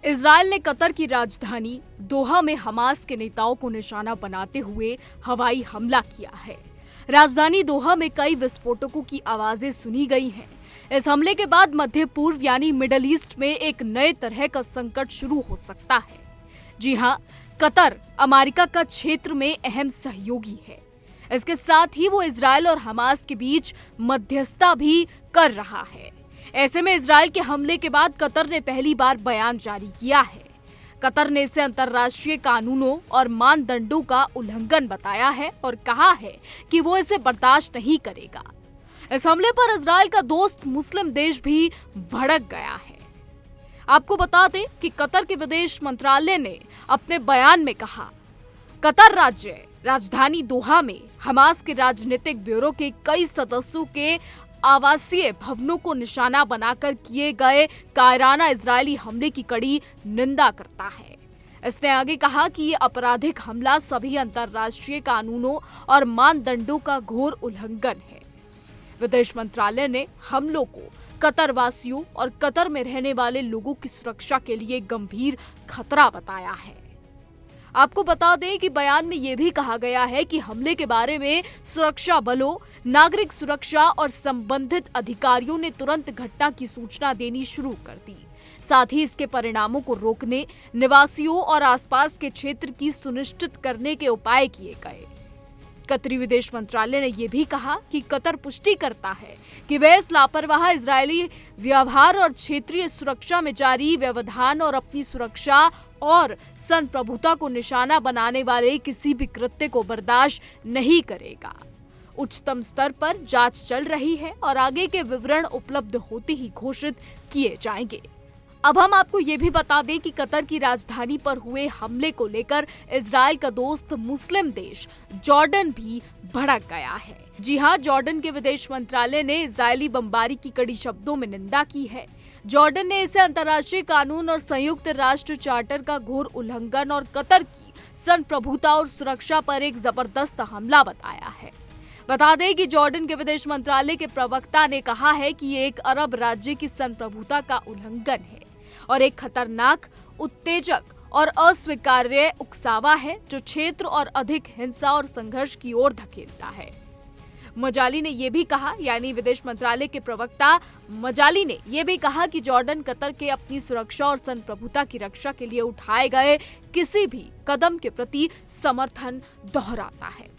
Israel ने Qatar की राजधानी दोहा में हमास के नेताओं को निशाना बनाते हुए हवाई हमला किया है। राजधानी दोहा में कई विस्फोटकों की आवाजें सुनी गई हैं। इस हमले के बाद मध्य पूर्व यानी मिडल ईस्ट में एक नए तरह का संकट शुरू हो सकता है। जी हां, कतर अमेरिका का क्षेत्र में अहम सहयोगी है। इसके साथ ही वो इजरायल और हमास के बीच मध्यस्थता भी कर रहा है। ऐसे में इजरायल के हमले के बाद कतर ने पहली बार बयान जारी किया है। कतर ने इसे अंतर्राष्ट्रीय कानूनों और मानदंडों का उल्लंघन बताया है और कहा है कि वो इसे बर्दाश्त नहीं करेगा। इस हमले पर इजरायल का दोस्त मुस्लिम देश भी भड़क गया है। आपको बता दें कि कतर के विदेश मंत्रालय ने अपने बयान में कहा, कतर राज्य राजधानी दोहा में हमास के राजनीतिक ब्यूरो के कई सदस्यों के आवासीय भवनों को निशाना बनाकर किए गए कायराना इजरायली हमले की कड़ी निंदा करता है। इसने आगे कहा कि ये आपराधिक हमला सभी अंतर्राष्ट्रीय कानूनों और मानदंडों का घोर उल्लंघन है। विदेश मंत्रालय ने हमलों को कतर वासियों और कतर में रहने वाले लोगों की सुरक्षा के लिए गंभीर खतरा बताया है। आपको बता दें कि बयान में यह भी कहा गया है कि हमले के बारे में सुरक्षा बलों, नागरिक सुरक्षा और संबंधित अधिकारियों ने तुरंत घटना की सूचना देनी शुरू कर दी। साथ ही इसके परिणामों को रोकने, निवासियों और आसपास के क्षेत्र की सुनिश्चित करने के उपाय किए गए। कतरी विदेश मंत्रालय ने यह भी कहा कि कतर पुष्टि करता है कि वह इस लापरवाह इजरायली व्यवहार और क्षेत्रीय सुरक्षा में जारी व्यवधान और अपनी सुरक्षा और संप्रभुता को निशाना बनाने वाले किसी भी कृत्य को बर्दाश्त नहीं करेगा। उच्चतम स्तर पर जांच चल रही है और आगे के विवरण उपलब्ध होते ही घोषित किए जाएंगे। अब हम आपको ये भी बता दें कि कतर की राजधानी पर हुए हमले को लेकर इजरायल का दोस्त मुस्लिम देश जॉर्डन भी भड़क गया है। जी हां, जॉर्डन के विदेश मंत्रालय ने इजरायली बमबारी की कड़ी शब्दों में निंदा की है। जॉर्डन ने इसे अंतर्राष्ट्रीय कानून और संयुक्त राष्ट्र चार्टर का घोर उल्लंघन और कतर की संप्रभुता और सुरक्षा पर एक जबरदस्त हमला बताया है। बता दें कि जॉर्डन के विदेश मंत्रालय के प्रवक्ता ने कहा है कि ये एक अरब राज्य की संप्रभुता का उल्लंघन है और एक खतरनाक, उत्तेजक और अस्वीकार्य उकसावा है जो क्षेत्र और अधिक हिंसा और संघर्ष की ओर धकेलता है। मजाली ने यह भी कहा, यानी विदेश मंत्रालय के प्रवक्ता मजाली ने यह भी कहा कि जॉर्डन कतर के अपनी सुरक्षा और संप्रभुता की रक्षा के लिए उठाए गए किसी भी कदम के प्रति समर्थन दोहराता है।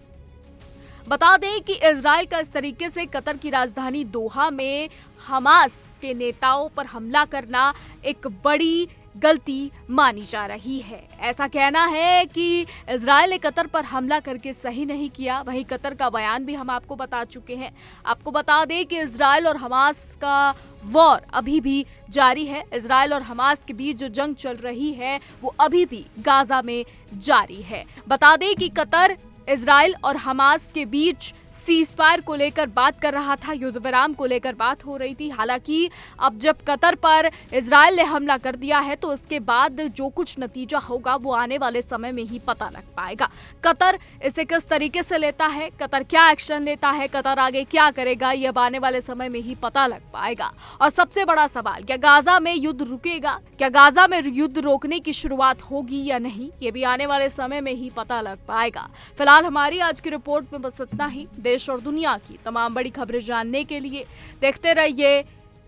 बता दें कि इजरायल का इस तरीके से कतर की राजधानी दोहा में हमास के नेताओं पर हमला करना एक बड़ी गलती मानी जा रही है। ऐसा कहना है कि इजरायल ने कतर पर हमला करके सही नहीं किया। वहीं कतर का बयान भी हम आपको बता चुके हैं। आपको बता दें कि इजरायल और हमास का वॉर अभी भी जारी है। इजरायल और हमास के बीच जो जंग चल रही है वो अभी भी गाजा में जारी है। बता दें कि कतर इजरायल और हमास के बीच सीजफायर को लेकर बात कर रहा था, युद्ध विराम को लेकर बात हो रही थी। हालांकि अब जब कतर पर इजरायल ने हमला कर दिया है तो उसके बाद जो कुछ नतीजा होगा वो आने वाले समय में ही पता लग पाएगा। कतर इसे किस तरीके से लेता है, कतर क्या एक्शन लेता है, कतर आगे क्या करेगा, ये अब आने वाले समय में ही पता लग पाएगा। और सबसे बड़ा सवाल, क्या गाजा में युद्ध रुकेगा, क्या गाजा में युद्ध रोकने की शुरुआत होगी या नहीं, ये भी आने वाले समय में ही पता लग पाएगा। फिलहाल हमारी आज की रिपोर्ट में बस इतना ही। देश और दुनिया की तमाम बड़ी खबरें जानने के लिए देखते रहिए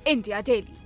इंडिया डेली।